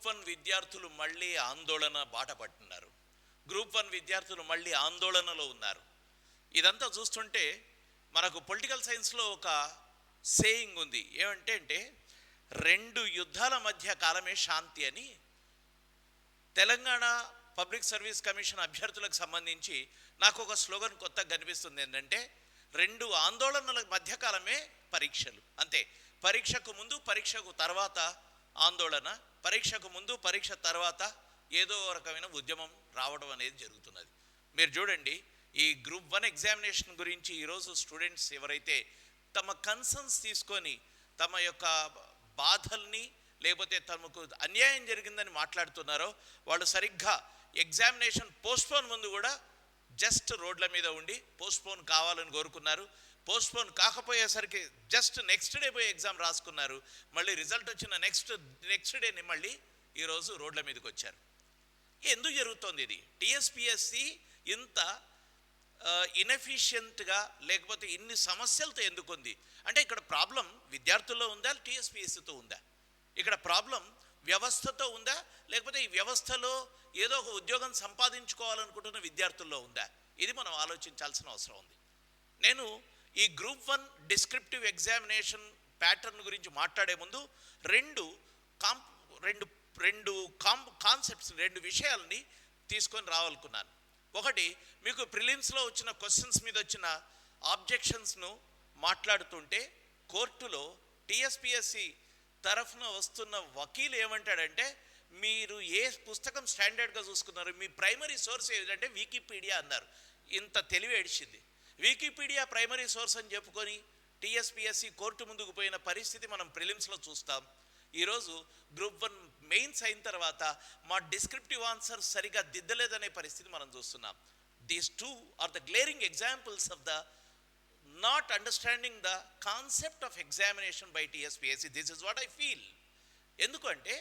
Group 1 విద్యార్థులు మళ్ళీ ఆందోళన బాట పట్టున్నారు. గ్రూప్ 1 విద్యార్థులు మళ్ళీ ఆందోళనలో ఉన్నారు. ఇదంతా చూస్తుంటే మనకు పొలిటికల్ సైన్స్లో ఒక సేయింగ్ ఉంది. ఏమంటే రెండు యుద్ధాల మధ్య కాలమే శాంతి అని. తెలంగాణ పబ్లిక్ సర్వీస్ కమిషన్ అభ్యర్థులకు సంబంధించి నాకు ఒక స్లోగన్ కొత్తగా కనిపిస్తుంది. ఏంటంటే రెండు ఆందోళనల మధ్యకాలమే పరీక్షలు. అంతే, పరీక్షకు ముందు పరీక్షకు తర్వాత ఆందోళన, పరీక్షకు ముందు పరీక్ష తర్వాత ఏదో రకమైన ఉద్యమం రావడం అనేది జరుగుతున్నది. మీరు చూడండి, ఈ గ్రూప్ 1 ఎగ్జామినేషన్ గురించి ఈరోజు స్టూడెంట్స్ ఎవరైతే తమ కన్సర్న్స్ తీసుకొని తమ యొక్క బాధల్ని లేకపోతే తమకు అన్యాయం జరిగిందని మాట్లాడుతున్నారో వాళ్ళు సరిగ్గా ఎగ్జామినేషన్ పోస్ట్పోన్ ముందు కూడా జస్ట్ రోడ్ల మీద ఉండి పోస్ట్పోన్ కావాలని కోరుకున్నారు. పోస్ట్పోన్ కాకపోయేసరికి జస్ట్ నెక్స్ట్ డే పోయి ఎగ్జామ్ రాసుకున్నారు. మళ్ళీ రిజల్ట్ వచ్చిన నెక్స్ట్ డేని మళ్ళీ ఈరోజు రోడ్ల మీదకి వచ్చారు. ఎందుకు జరుగుతోంది ఇది? టీఎస్పీఎస్సి ఇంత ఇన్ఎఫిషియెంట్గా లేకపోతే ఇన్ని సమస్యలతో ఎందుకుంది అంటే ఇక్కడ ప్రాబ్లం విద్యార్థుల్లో ఉందా, టీఎస్పీఎస్సితో ఉందా? ఇక్కడ ప్రాబ్లం వ్యవస్థతో ఉందా, లేకపోతే ఈ వ్యవస్థలో ఏదో ఒక ఉద్యోగం సంపాదించుకోవాలనుకుంటున్న విద్యార్థుల్లో ఉందా? ఇది మనం ఆలోచించాల్సిన అవసరం ఉంది. నేను ఈ గ్రూప్ 1 డిస్క్రిప్టివ్ ఎగ్జామినేషన్ ప్యాటర్న్ గురించి మాట్లాడే ముందు రెండు కాన్సెప్ట్స్, రెండు విషయాలని తీసుకొని రావాలనుకున్నాను. ఒకటి, మీకు ప్రిలిమ్స్లో వచ్చిన క్వశ్చన్స్ మీద వచ్చిన ఆబ్జెక్షన్స్ను మాట్లాడుతుంటే కోర్టులో టీఎస్పీఎస్సి తరఫున వస్తున్న వకీలు ఏమంటాడంటే, మీరు ఏ పుస్తకం స్టాండర్డ్గా చూసుకున్నారు, మీ ప్రైమరీ సోర్స్ ఏదంటే వికీపీడియా అన్నారు. ఇంత తెలివి ఏడిచింది. వికీపీడియా ప్రైమరీ సోర్స్ అని చెప్పుకొని టీఎస్పీఎస్సి కోర్టు ముందుకు పోయిన పరిస్థితి మనం ప్రిలిమ్స్లో చూస్తాం. ఈరోజు గ్రూప్ 1 మెయిన్స్ అయిన తర్వాత మా డిస్క్రిప్టివ్ ఆన్సర్ సరిగా దిద్దలేదనే పరిస్థితి మనం చూస్తున్నాం. These two are the glaring examples of the not understanding the concept of examination by TSPSC. This is what I feel. ఎందుకంటే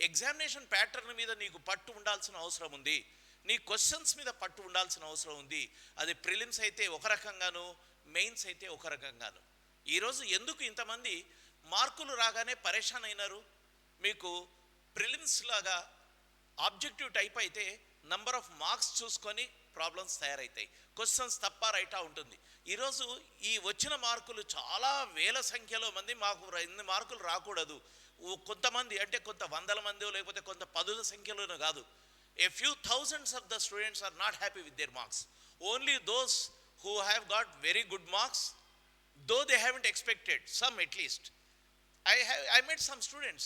ఎగ్జామినేషన్ ప్యాటర్న్ మీద నీకు పట్టు ఉండాల్సిన అవసరం ఉంది, నీ క్వశ్చన్స్ మీద పట్టు ఉండాల్సిన అవసరం ఉంది. అది ప్రిలిమ్స్ అయితే ఒక రకంగాను, మెయిన్స్ అయితే ఒక రకంగాను. ఈరోజు ఎందుకు ఇంతమంది మార్కులు రాగానే పరేషాన్ అయినారు? మీకు ప్రిలిమ్స్ లాగా ఆబ్జెక్టివ్ టైప్ అయితే నంబర్ ఆఫ్ మార్క్స్ చూసుకొని ప్రాబ్లమ్స్ తయారవుతాయి, క్వశ్చన్స్ తప్ప రైటా ఉంటుంది. ఈరోజు ఈ వచ్చిన మార్కులు చాలా వేల సంఖ్యలో మంది మాకు ఇన్ని మార్కులు రాకూడదు, కొంతమంది అంటే కొంత వందల మంది లేకపోతే కొంత పదుల సంఖ్యలోనూ కాదు, a few thousands of the students are not happy with their marks. Only those who have got very good marks, though they haven't expected, some at least. I met some students,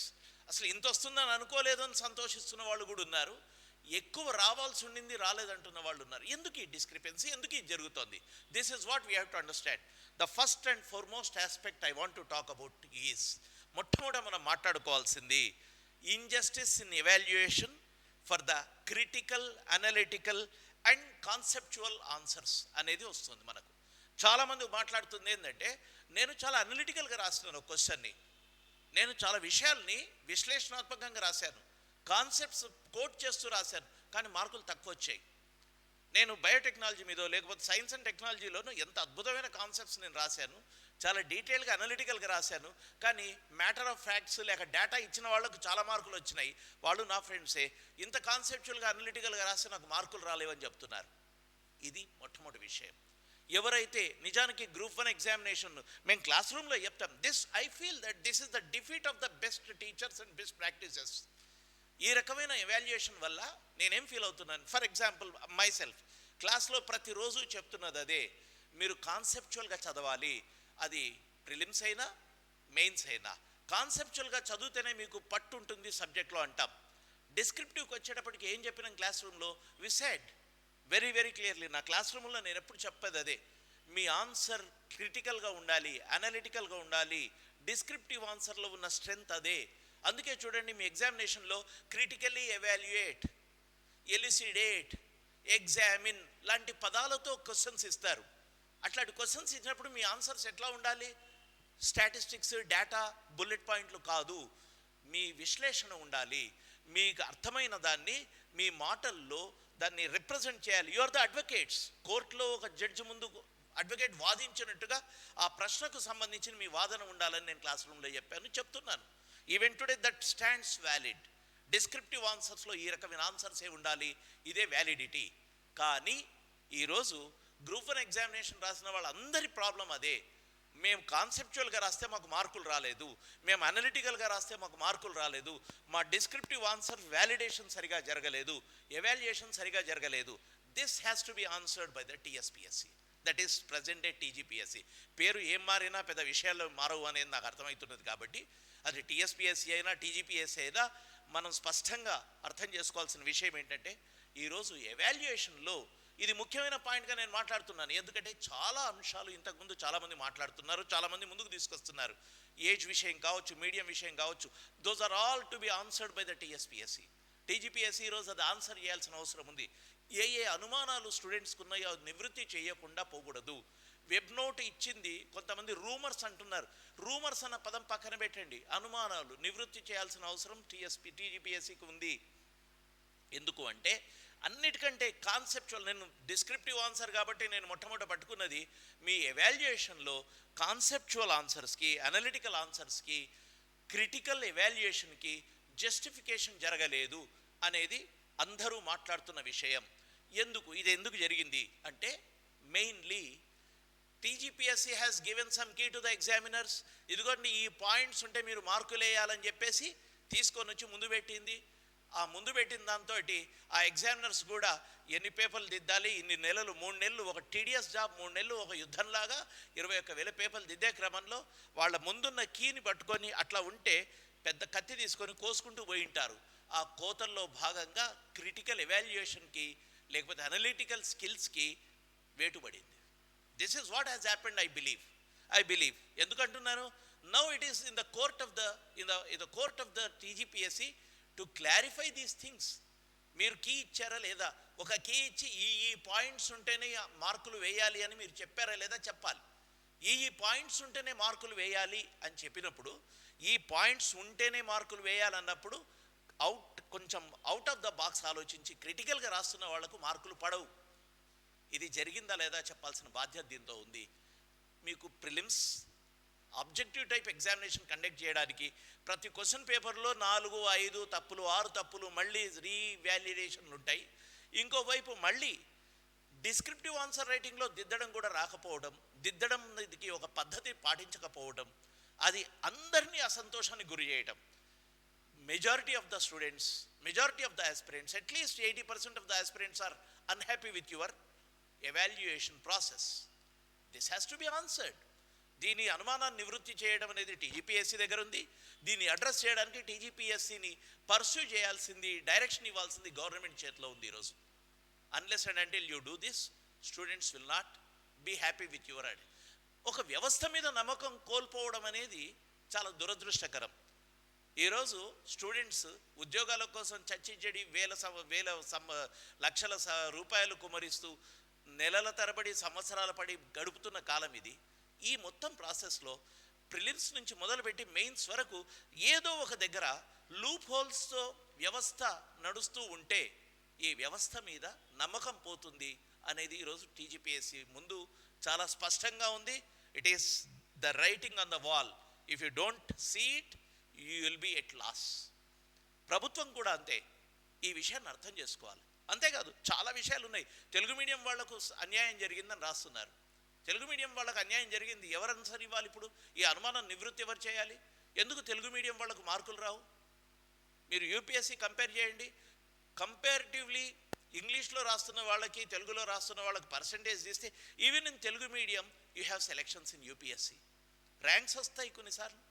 అసలు ఇంత వస్తుందని అనుకోలేదని సంతోషిస్తున్న వాళ్ళు కూడా ఉన్నారు, ఎక్కువ రావాల్సి ఉండింది రాలేదంటున్న వాళ్ళు ఉన్నారు. ఎందుకు ఈ డిస్క్రిపెన్సీ, ఎందుకు ఇది జరుగుతుంది? This is what we have to understand. The first and foremost aspect I want to talk about is, మొట్టమొదట మనం మాట్లాడుకోవాల్సింది injustice in evaluation for the critical, analytical and conceptual answers అనేది వస్తుంది మనకు. చాలామంది మాట్లాడుతుంది ఏంటంటే, నేను చాలా అనలిటికల్గా రాస్తున్నాను ఒక క్వశ్చన్ని, నేను చాలా విషయాల్ని విశ్లేషణాత్మకంగా రాశాను, కాన్సెప్ట్స్ కోట్ చేస్తూ రాశాను, కానీ మార్కులు తక్కువ వచ్చాయి. నేను బయోటెక్నాలజీ మీదో లేకపోతే సైన్స్ అండ్ టెక్నాలజీలోనూ ఎంత అద్భుతమైన కాన్సెప్ట్స్ నేను రాశాను, చాలా డీటెయిల్గా అనలిటికల్గా రాశాను, కానీ మ్యాటర్ ఆఫ్ ఫ్యాక్ట్స్ లేక డేటా ఇచ్చిన వాళ్ళకు చాలా మార్కులు వచ్చినాయి. వాళ్ళు నా ఫ్రెండ్సే, ఇంత కాన్సెప్చువల్గా అనలిటికల్గా రాస్తే నాకు మార్కులు రాలేవని చెప్తున్నారు. ఇది మొట్టమొదటి విషయం. ఎవరైతే నిజానికి గ్రూప్ 1 ఎగ్జామినేషన్ మేము క్లాస్ రూమ్లో చెప్తాం, I feel that this is the defeat of the best teachers and best practices. ఈ రకమైన ఎవాల్యుయేషన్ వల్ల నేనేం ఫీల్ అవుతున్నాను, ఫర్ ఎగ్జాంపుల్ మై సెల్ఫ్, క్లాస్లో ప్రతిరోజు చెప్తున్నది అదే, మీరు కాన్సెప్చువల్గా చదవాలి. అది ప్రిలిమ్స్ అయినా మెయిన్స్ అయినా కాన్సెప్చువల్గా చదివితేనే మీకు పట్టు ఉంటుంది సబ్జెక్ట్లో అంటాం. డిస్క్రిప్టివ్కి వచ్చేటప్పటికి ఏం చెప్పినాం క్లాస్ రూమ్లో, we said very very clearly, నా క్లాస్ రూమ్లో నేను ఎప్పుడు చెప్పేది అదే, మీ ఆన్సర్ క్రిటికల్గా ఉండాలి, అనలిటికల్గా ఉండాలి. డిస్క్రిప్టివ్ ఆన్సర్లో ఉన్న స్ట్రెంగ్త్ అదే. అందుకే చూడండి, మీ ఎగ్జామినేషన్లో క్రిటికల్లీ ఎవాల్యుయేట్, ఎలిసిడేట్, ఎగ్జామిన్ లాంటి పదాలతో క్వశ్చన్స్ ఇస్తారు. అట్లాంటి క్వశ్చన్స్ ఇచ్చినప్పుడు మీ ఆన్సర్స్ ఎట్లా ఉండాలి? స్టాటిస్టిక్స్, డేటా, బుల్లెట్ పాయింట్లు కాదు, మీ విశ్లేషణ ఉండాలి. మీకు అర్థమైన దాన్ని మీ మాటల్లో దాన్ని రిప్రజెంట్ చేయాలి. You are the advocates. కోర్టులో ఒక జడ్జి ముందు అడ్వకేట్ వాదించినట్టుగా ఆ ప్రశ్నకు సంబంధించిన మీ వాదన ఉండాలని నేను క్లాస్ రూమ్లో చెప్తున్నాను. Even today that stands valid. Descriptive ఆన్సర్స్లో ఈ రకమైన ఆన్సర్సే ఉండాలి, ఇదే వ్యాలిడిటీ. కానీ ఈరోజు గ్రూప్ 1 ఎగ్జామినేషన్ రాసిన వాళ్ళందరి ప్రాబ్లం అదే. మేము కాన్సెప్చువల్గా రాస్తే మాకు మార్కులు రాలేదు, మేము అనలిటికల్గా రాస్తే మాకు మార్కులు రాలేదు, మా డిస్క్రిప్టివ్ ఆన్సర్ వ్యాలిడేషన్ సరిగా జరగలేదు, ఎవాల్యుయేషన్ సరిగా జరగలేదు. This has to be answered by the TSPSC, that is present day TGPSC. పేరు ఏం మారినా పెద్ద విషయాలు మారవు అనేది నాకు అర్థమవుతున్నది. కాబట్టి అది టీఎస్పిఎస్సి అయినా టీజీపీఎస్సి అయినా మనం స్పష్టంగా అర్థం చేసుకోవాల్సిన విషయం ఏంటంటే, ఈరోజు ఎవాల్యుయేషన్లో ఇది ముఖ్యమైన పాయింట్గా నేను మాట్లాడుతున్నాను. ఎందుకంటే చాలా అంశాలు ఇంతకుముందు చాలామంది మాట్లాడుతున్నారు, చాలామంది ముందుకు తీసుకొస్తున్నారు. ఏజ్ విషయం కావచ్చు, మీడియం విషయం కావచ్చు, those are all to be answered by the TSPSC. TGPSC ఈరోజు అది ఆన్సర్ చేయాల్సిన అవసరం ఉంది. ఏ అనుమానాలు స్టూడెంట్స్కి ఉన్నాయో అది నివృత్తి చేయకుండా పోకూడదు. వెబ్ నోట్ ఇచ్చింది, కొంతమంది రూమర్స్ అంటున్నారు. రూమర్స్ అన్న పదం పక్కన పెట్టండి. అనుమానాలు నివృత్తి చేయాల్సిన అవసరం టీజీపీఎస్సికి ఉంది. ఎందుకు అంటే అన్నిటికంటే కాన్సెప్చువల్, నేను డిస్క్రిప్టివ్ ఆన్సర్ కాబట్టి నేను మొట్టమొదట పట్టుకున్నది మీ ఎవాల్యుయేషన్లో కాన్సెప్చువల్ ఆన్సర్స్కి, అనలిటికల్ ఆన్సర్స్కి, క్రిటికల్ ఎవాల్యుయేషన్కి జస్టిఫికేషన్ జరగలేదు అనేది అందరూ మాట్లాడుతున్న విషయం. ఇది ఎందుకు జరిగింది అంటే, mainly TGPSC has given some key to the examiners. ఇదిగోండి ఈ పాయింట్స్ ఉంటే మీరు మార్కులు వేయాలని చెప్పేసి తీసుకొని వచ్చి ముందు పెట్టింది. ఆ ముందు పెట్టిన దాంతో ఆ ఎగ్జామినర్స్ కూడా ఎన్ని పేపర్లు దిద్దాలి, ఇన్ని నెలలు, 3 నెలలు ఒక టీడీఎస్ జాబ్, 3 నెలలు ఒక యుద్ధంలాగా 21,000 పేపర్లు దిద్దే క్రమంలో వాళ్ళ ముందున్న కీని పట్టుకొని అట్లా ఉంటే పెద్ద కత్తి తీసుకొని కోసుకుంటూ పోయింటారు. ఆ కోతల్లో భాగంగా క్రిటికల్ ఎవాల్యుయేషన్కి లేకపోతే అనలిటికల్ స్కిల్స్కి వేటుపడింది. This is what has happened. I believe ఎందుకంటున్నాను, now it is in the court of the TGPSC to clarify these things. మీరు కీ ఇచ్చారా లేదా, ఒక కీ ఇచ్చి ఈ పాయింట్స్ ఉంటేనే మార్కులు వేయాలి అని మీరు చెప్పారా లేదా చెప్పాలి. ఈ పాయింట్స్ ఉంటేనే మార్కులు వేయాలి అని చెప్పినప్పుడు, ఈ పాయింట్స్ ఉంటేనే మార్కులు వేయాలన్నప్పుడు కొంచెం అవుట్ ఆఫ్ ద బాక్స్ ఆలోచించి క్రిటికల్గా రాస్తున్న వాళ్లకు మార్కులు పడవు. ఇది జరిగిందా లేదా చెప్పాల్సిన బాధ్యత దీంతో ఉంది. మీకు prelims objective type examination conduct చేయడానికి ప్రతి క్వశ్చన్ పేపర్లో 4, 5 తప్పులు, 6 తప్పులు, మళ్ళీ రీవాల్యుయేషన్లు ఉంటాయి. ఇంకోవైపు మళ్ళీ డిస్క్రిప్టివ్ ఆన్సర్ రైటింగ్లో దిద్దడం కూడా రాకపోవడం, దిద్దడంకి ఒక పద్ధతి పాటించకపోవడం, అది అందరినీ అసంతోషానికి గురి చేయటం. Majority of the students, majority of the aspirants, at least 80% of the aspirants are unhappy with your evaluation process. This has to be answered. దీని అనుమానాన్ని నివృత్తి చేయడం అనేది టీజీపీఎస్సీ దగ్గర ఉంది. దీన్ని అడ్రస్ చేయడానికి టీజీపీఎస్సీని పర్స్యూ చేయాల్సింది, డైరెక్షన్ ఇవ్వాల్సింది గవర్నమెంట్ చేతిలో ఉంది ఈరోజు. Unless and until you do this, students will not be happy with your ID. ఒక వ్యవస్థ మీద నమ్మకం కోల్పోవడం అనేది చాలా దురదృష్టకరం. ఈరోజు స్టూడెంట్స్ ఉద్యోగాల కోసం చచ్చిచెడి లక్షల రూపాయలు కుమరిస్తూ నెలల తరబడి, సంవత్సరాల పడి గడుపుతున్న కాలం ఇది. ఈ మొత్తం ప్రాసెస్లో ప్రిలిమ్స్ నుంచి మొదలుపెట్టి మెయిన్స్ వరకు ఏదో ఒక దగ్గర లూప్ హోల్స్తో వ్యవస్థ నడుస్తూ ఉంటే ఈ వ్యవస్థ మీద నమ్మకం పోతుంది అనేది ఈరోజు టీజీపీఎస్సీ ముందు చాలా స్పష్టంగా ఉంది. It is the writing on the wall. If you don't see it, you will be at loss. ప్రభుత్వం కూడా అంతే, ఈ విషయాన్ని అర్థం చేసుకోవాలి. అంతేకాదు చాలా విషయాలు ఉన్నాయి. తెలుగు మీడియం వాళ్లకు అన్యాయం జరిగిందని రాస్తున్నారు. తెలుగు మీడియం వాళ్ళకు అన్యాయం జరిగింది, ఎవరు ఆన్సర్ ఇవ్వాలి? ఇప్పుడు ఈ అనుమానం నివృత్తి ఎవరు చేయాలి? ఎందుకు తెలుగు మీడియం వాళ్ళకు మార్కులు రావు? మీరు యూపీఎస్సీ కంపేర్ చేయండి. కంపారిటివ్లీ ఇంగ్లీష్లో రాస్తున్న వాళ్ళకి, తెలుగులో రాస్తున్న వాళ్ళకి పర్సంటేజ్ తీస్తే, even in Telugu medium you have selections in UPSC. Ranks వస్తాయి కొన్నిసార్లు.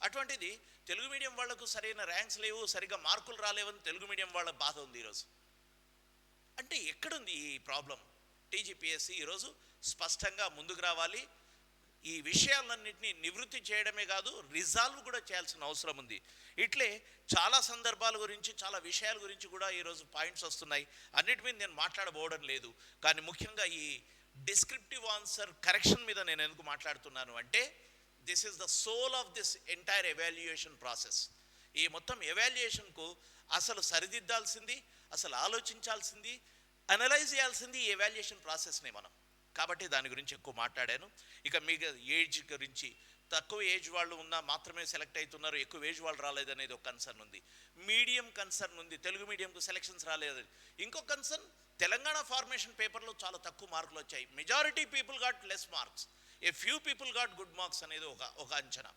అటువంటిది తెలుగు మీడియం వాళ్లకు సరైన ర్యాంక్స్ లేవు, సరిగ్గా మార్కులు రాలేవని తెలుగు మీడియం వాళ్ళ బాధ ఉంది ఈరోజు. అంటే ఎక్కడుంది ఈ ప్రాబ్లం? టీజీపీఎస్సీ ఈరోజు స్పష్టంగా ముందుకు రావాలి. ఈ విషయాలన్నింటినీ నివృత్తి చేయడమే కాదు, రిజాల్వ్ కూడా చేయాల్సిన అవసరం ఉంది. ఇట్లే చాలా సందర్భాల గురించి, చాలా విషయాల గురించి కూడా ఈరోజు పాయింట్స్ వస్తున్నాయి. అన్నిటి మీద నేను మాట్లాడబోవడం లేదు. కానీ ముఖ్యంగా ఈ డిస్క్రిప్టివ్ ఆన్సర్ కరెక్షన్ మీద నేను ఎందుకు మాట్లాడుతున్నాను అంటే, this is the soul of this entire evaluation process. ఈ మొత్తం ఎవాల్యుయేషన్కు అసలు సరిదిద్దాల్సింది, అసలు ఆలోచించాల్సింది, అనలైజ్ చేయాల్సింది ఈ ఎవాల్యుయేషన్ ప్రాసెస్నే మనం. కాబట్టి దాని గురించి ఎక్కువ మాట్లాడాను. ఇక మీకు ఏజ్ గురించి, తక్కువ ఏజ్ వాళ్ళు ఉన్నా మాత్రమే సెలెక్ట్ అవుతున్నారు, ఎక్కువ ఏజ్ వాళ్ళు రాలేదనేది ఒక కన్సర్న్ ఉంది. మీడియం కన్సర్న్ ఉంది, తెలుగు మీడియంకు సెలక్షన్స్ రాలేదని. ఇంకొక కన్సర్న్, తెలంగాణ ఫార్మేషన్ పేపర్లో చాలా తక్కువ మార్కులు వచ్చాయి. Majority people got less marks, a few people got good marks అనేది ఒక అంచనా.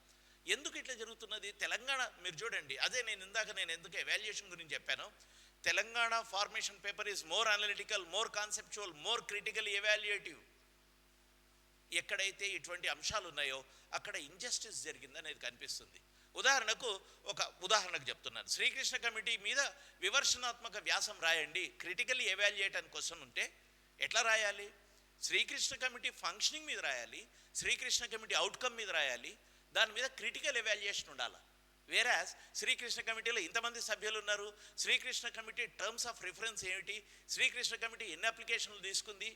ఎందుకు ఇట్లా జరుగుతున్నది? తెలంగాణ మీరు చూడండి, అదే నేను ఎందుకు ఎవాల్యుయేషన్ గురించి చెప్పాను. Telangana formation paper is more analytical, more conceptual, more critical evaluative. ఎక్కడైతే ఇటువంటి అంశాలు ఉన్నాయో అక్కడ ఇంజస్టిస్ జరిగిందనేది కనిపిస్తుంది. ఉదాహరణకు చెప్తున్నాను. శ్రీకృష్ణ కమిటీ మీద విమర్శనాత్మక వ్యాసం రాయండి, క్రిటికల్లీ ఎవాల్యుయేట్ అని క్వశ్చన్ ఉంటే ఎట్లా రాయాలి? శ్రీకృష్ణ కమిటీ ఫంక్షనింగ్ మీద రాయాలి, శ్రీకృష్ణ కమిటీ అవుట్కమ్ మీద రాయాలి, దాని మీద క్రిటికల్ ఎవాల్యుయేషన్ ఉండాలి. వేరాజ్ శ్రీకృష్ణ కమిటీలో ఇంతమంది సభ్యులు ఉన్నారు, Srikrishna committee terms of reference ఏమిటి, శ్రీకృష్ణ కమిటీ ఎన్ని అప్లికేషన్లు తీసుకుంది,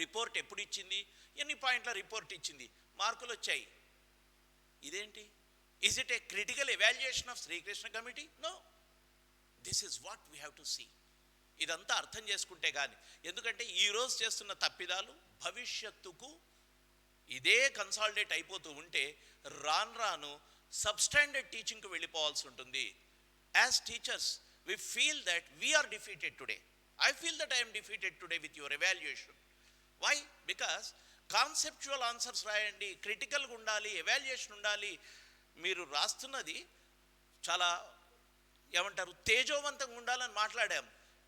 రిపోర్ట్ ఎప్పుడు ఇచ్చింది, ఎన్ని పాయింట్ల రిపోర్ట్ ఇచ్చింది, మార్కులు వచ్చాయి. ఇదేంటి? Is it a critical evaluation of Srikrishna committee? No. This is what we have to see. ఇదంతా అర్థం చేసుకుంటే కానీ, ఎందుకంటే ఈరోజు చేస్తున్న తప్పిదాలు భవిష్యత్తుకు ఇదే కన్సాలిడేట్ అయిపోతూ ఉంటే రాను సబ్స్టాండర్డ్ టీచింగ్కి వెళ్ళిపోవాల్సి ఉంటుంది. As teachers we feel that we are defeated today. I feel that I am defeated today with your evaluation. Why? Because conceptual answers రాయండి, క్రిటికల్గా ఉండాలి, ఎవాల్యుయేషన్ ఉండాలి. మీరు రాస్తున్నది చాలా తేజోవంతంగా ఉండాలని మాట్లాడాం,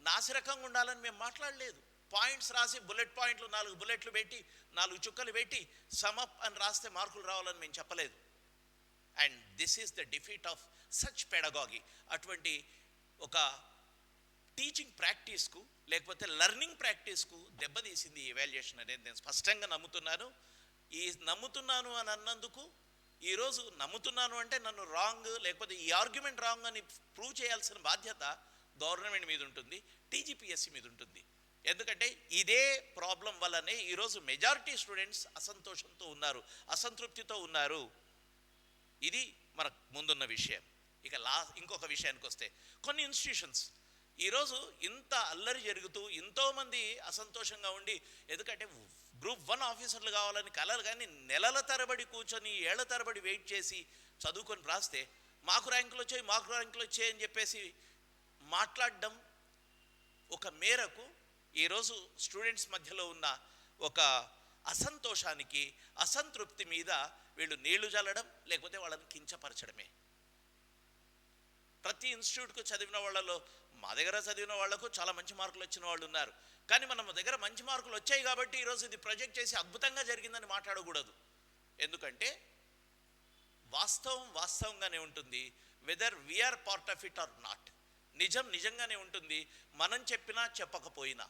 నాసిరకంగా ఉండాలని మేము మాట్లాడలేదు. పాయింట్స్ రాసి బుల్లెట్ పాయింట్లు 4 బుల్లెట్లు పెట్టి 4 చుక్కలు పెట్టి సమప్ అని రాస్తే మార్కులు రావాలని మేము చెప్పలేదు. And this is the defeat of such pedagogy. అటువంటి ఒక టీచింగ్ ప్రాక్టీస్కు లేకపోతే లెర్నింగ్ ప్రాక్టీస్కు దెబ్బతీసింది ఈ ఎవాల్యుయేషన్ అనేది నేను స్పష్టంగా నమ్ముతున్నాను. నమ్ముతున్నాను అని అన్నందుకు ఈరోజు నమ్ముతున్నాను అంటే నన్ను రాంగ్ లేకపోతే ఈ ఆర్గ్యుమెంట్ రాంగ్ అని ప్రూవ్ చేయాల్సిన బాధ్యత గవర్నమెంట్ మీద ఉంటుంది, టీజీపీఎస్సీ మీద ఉంటుంది. ఎందుకంటే ఇదే ప్రాబ్లం వల్లనే ఈరోజు మెజారిటీ స్టూడెంట్స్ అసంతోషంతో ఉన్నారు, అసంతృప్తితో ఉన్నారు. ఇది మనకు ముందున్న విషయం. ఇక ఇంకొక విషయానికి వస్తే, కొన్ని ఇన్స్టిట్యూషన్స్ ఈరోజు ఇంత అల్లరి జరుగుతూ ఎంతోమంది అసంతోషంగా ఉండి, ఎందుకంటే గ్రూప్ 1 ఆఫీసర్లు కావాలని కలలు కానీ నెలల తరబడి కూర్చొని ఏళ్ల తరబడి వెయిట్ చేసి చదువుకొని రాస్తే మాకు ర్యాంకులు వచ్చాయి అని చెప్పేసి మాట్లాడడం ఒక మేరకు ఈరోజు స్టూడెంట్స్ మధ్యలో ఉన్న ఒక అసంతోషానికి, అసంతృప్తి మీద వీళ్ళు నీళ్లు చల్లడం లేకపోతే వాళ్ళని కించపరచడమే. ప్రతి ఇన్స్టిట్యూట్కు చదివిన వాళ్ళలో మా దగ్గర చదివిన వాళ్లకు చాలా మంచి మార్కులు వచ్చిన వాళ్ళు ఉన్నారు. కానీ మన దగ్గర మంచి మార్కులు వచ్చాయి కాబట్టి ఈరోజు ఇది ప్రొజెక్ట్ చేసి అద్భుతంగా జరిగిందని మాట్లాడకూడదు. ఎందుకంటే వాస్తవంగానే ఉంటుంది, whether we are part of it or not. నిజంగానే ఉంటుంది, మనం చెప్పినా చెప్పకపోయినా.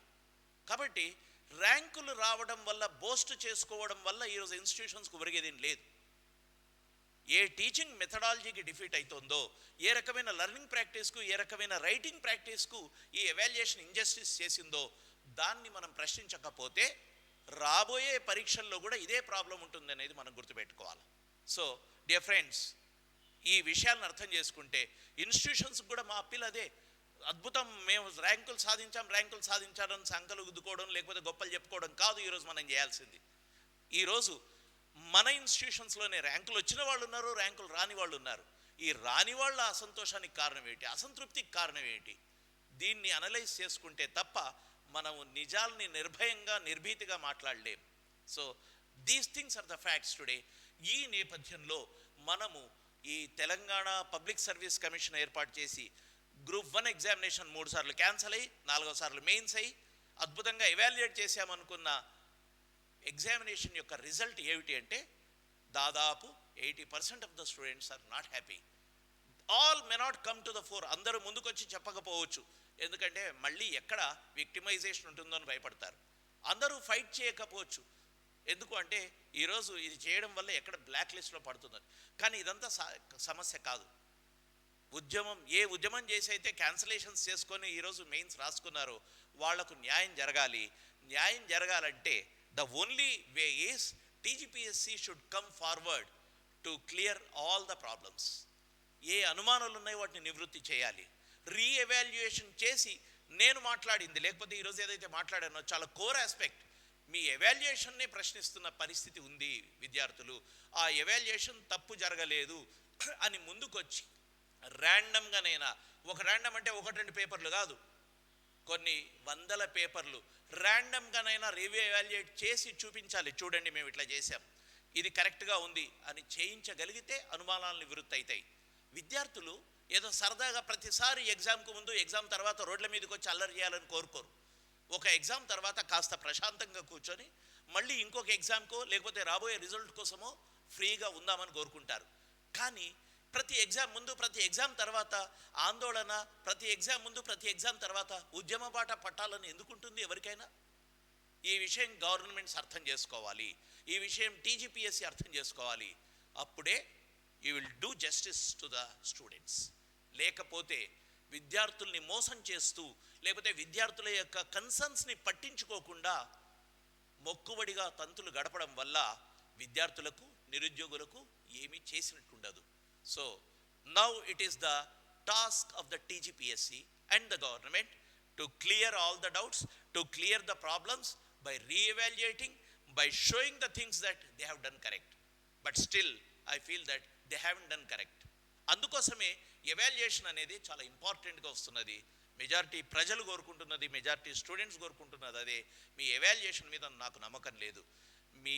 కాబట్టి ర్యాంకులు రావడం వల్ల, బోస్ట్ చేసుకోవడం వల్ల ఈరోజు ఇన్స్టిట్యూషన్స్కు ఒరిగేదేం లేదు. ఏ టీచింగ్ మెథడాలజీకి డిఫీట్ అవుతుందో, ఏ రకమైన లెర్నింగ్ ప్రాక్టీస్కు, ఏ రకమైన రైటింగ్ ప్రాక్టీస్కు ఈ ఎవాల్యుయేషన్ ఇంజస్టిస్ చేసిందో దాన్ని మనం ప్రశ్నించకపోతే రాబోయే పరీక్షల్లో కూడా ఇదే ప్రాబ్లం ఉంటుంది అనేది మనం గుర్తుపెట్టుకోవాలి. సో డియర్ ఫ్రెండ్స్, ఈ విషయాలను అర్థం చేసుకుంటే ఇన్స్టిట్యూషన్స్కి కూడా మా అప్పీల్ అదే. అద్భుతం, మేము ర్యాంకులు సాధించాలని సంకలు గుద్దుకోవడం లేకపోతే గొప్పలు చెప్పుకోవడం కాదు ఈరోజు మనం చేయాల్సింది. ఈరోజు మన ఇన్స్టిట్యూషన్స్లోనే ర్యాంకులు వచ్చిన వాళ్ళు ఉన్నారు, ర్యాంకులు రాని వాళ్ళు ఉన్నారు. ఈ రాని వాళ్ళ అసంతోషానికి కారణం ఏంటి, అసంతృప్తికి కారణం ఏంటి, దీన్ని అనలైజ్ చేసుకుంటే తప్ప మనము నిజాల్ని నిర్భయంగా, నిర్భీతిగా మాట్లాడలేం. So these things are the facts today. ఈ నేపథ్యంలో మనము ఈ తెలంగాణ పబ్లిక్ సర్వీస్ కమిషన్ ఏర్పాటు చేసి గ్రూప్ 1 ఎగ్జామినేషన్ 3 సార్లు క్యాన్సల్ అయ్యి 4వ సార్లు మెయిన్స్ అయ్యి అద్భుతంగా ఎవాల్యుయేట్ చేశామనుకున్న ఎగ్జామినేషన్ యొక్క రిజల్ట్ ఏమిటి అంటే దాదాపు 80% of the students are not happy. All may not come to the fore. అందరూ ముందుకొచ్చి చెప్పకపోవచ్చు, ఎందుకంటే మళ్ళీ ఎక్కడ విక్టిమైజేషన్ ఉంటుందో అని భయపడతారు. అందరూ ఫైట్ చేయకపోవచ్చు, ఎందుకు అంటే ఈరోజు ఇది చేయడం వల్ల ఎక్కడ బ్లాక్ లిస్ట్లో పడుతుందని. కానీ ఇదంతా సమస్య కాదు. ఏ ఉద్యమం చేసి అయితే క్యాన్సలేషన్స్ చేసుకొని ఈరోజు మెయిన్స్ రాసుకున్నారో వాళ్లకు న్యాయం జరగాలి. న్యాయం జరగాలంటే the only way is TGPSC should come forward to clear all the problems. ఏ అనుమానాలు ఉన్నాయో వాటిని నివృత్తి చేయాలి. రీఎవాల్యుయేషన్ చేసి నేను మాట్లాడింది లేకపోతే ఈరోజు ఏదైతే మాట్లాడానో చాలా కోర్ ఆస్పెక్ట్, మీ ఎవాల్యుయేషన్నే ప్రశ్నిస్తున్న పరిస్థితి ఉంది విద్యార్థులు. ఆ ఎవాల్యుయేషన్ తప్పు జరగలేదు అని ముందుకొచ్చి ర్యాండమ్గానైనా, ఒక ర్యాండమ్ అంటే ఒకటి రెండు పేపర్లు కాదు, కొన్ని వందల పేపర్లు ర్యాండమ్గానైనా రివ్యూ ఎవాల్యుయేట్ చేసి చూపించాలి. చూడండి మేము ఇట్లా చేసాం, ఇది కరెక్ట్గా ఉంది అని చేయించగలిగితే అనుమానాలను నివృత్తి అవుతాయి. విద్యార్థులు ఏదో సరదాగా ప్రతిసారి ఎగ్జామ్కు ముందు ఎగ్జామ్ తర్వాత రోడ్ల మీదకి వచ్చి అల్లరి చేయాలని కోరుకోరు. ఒక ఎగ్జామ్ తర్వాత కాస్త ప్రశాంతంగా కూర్చొని మళ్ళీ ఇంకొక ఎగ్జామ్కో లేకపోతే రాబోయే రిజల్ట్ కోసమో ఫ్రీగా ఉందామని కోరుకుంటారు. కానీ ప్రతి ఎగ్జామ్ ముందు ప్రతి ఎగ్జామ్ తర్వాత ఆందోళన, ప్రతి ఎగ్జామ్ ముందు ప్రతి ఎగ్జామ్ తర్వాత ఉద్యమ బాట పట్టాలని ఎందుకుంటుంది ఎవరికైనా? ఈ విషయం గవర్నమెంట్స్ అర్థం చేసుకోవాలి, ఈ విషయం టీజీపీఎస్సీ అర్థం చేసుకోవాలి. అప్పుడే you will do justice to the students. లేకపోతే విద్యార్థుల్ని మోసం చేస్తూ, లేకపోతే విద్యార్థుల యొక్క కన్సర్న్స్ని పట్టించుకోకుండా మొక్కుబడిగా తంతులు గడపడం వల్ల విద్యార్థులకు, నిరుద్యోగులకు ఏమీ చేసినట్టుండదు. So now it is the task of the TGPSC and the government to clear all the doubts, to clear the problems by re-evaluating, by showing the things that they have done correct. But still, I feel that they haven't done correct. అందుకోసమే evaluation అనేది చాలా ఇంపార్టెంట్గా వస్తున్నది. Majority ప్రజలు కోరుకుంటున్నది, majority students కోరుకుంటున్నది అదే. మీ evaluation మీద నాకు నమ్మకం లేదు, మీ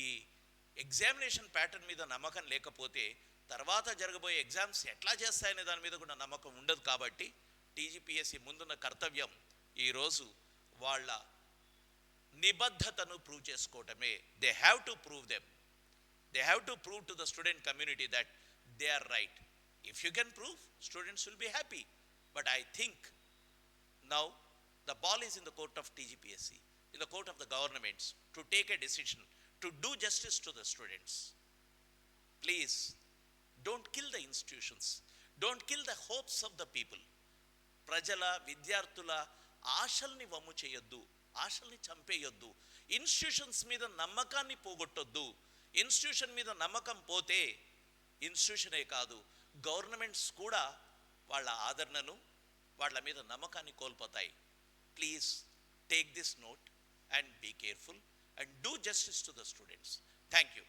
ఎగ్జామినేషన్ ప్యాటర్న్ మీద నమ్మకం లేకపోతే తర్వాత జరగబోయే ఎగ్జామ్స్ ఎట్లా చేస్తాయనే దాని మీద కూడా నమ్మకం ఉండదు. కాబట్టి టీజీపీఎస్సీ ముందున్న కర్తవ్యం ఈరోజు వాళ్ళ నిబద్ధతను ప్రూవ్ చేసుకోవటమే. They have to prove them, they have to prove to the student community that they are right. If you can prove, students will be happy. But I think now the ball is in the court of TGPSC, in the court of the governments to take a decision, to do justice to the students. Please don't kill the institutions, don't kill the hopes of the people. ప్రజల, విద్యార్థుల ఆశల్ని వమ్ము చేయొద్దు, ఆశల్ని చంపేయొద్దు. Institutions మీద నమ్మకాన్ని పోగొట్టొద్దు. Institution మీద నమ్మకం పోతే ఇన్స్టిట్యూషనే కాదు, గవర్నమెంట్స్ కూడా వాళ్ళ ఆదరణను, వాళ్ళ మీద నమ్మకాన్ని కోల్పోతాయి. Please take this note and be careful and do justice to the students. Thank you.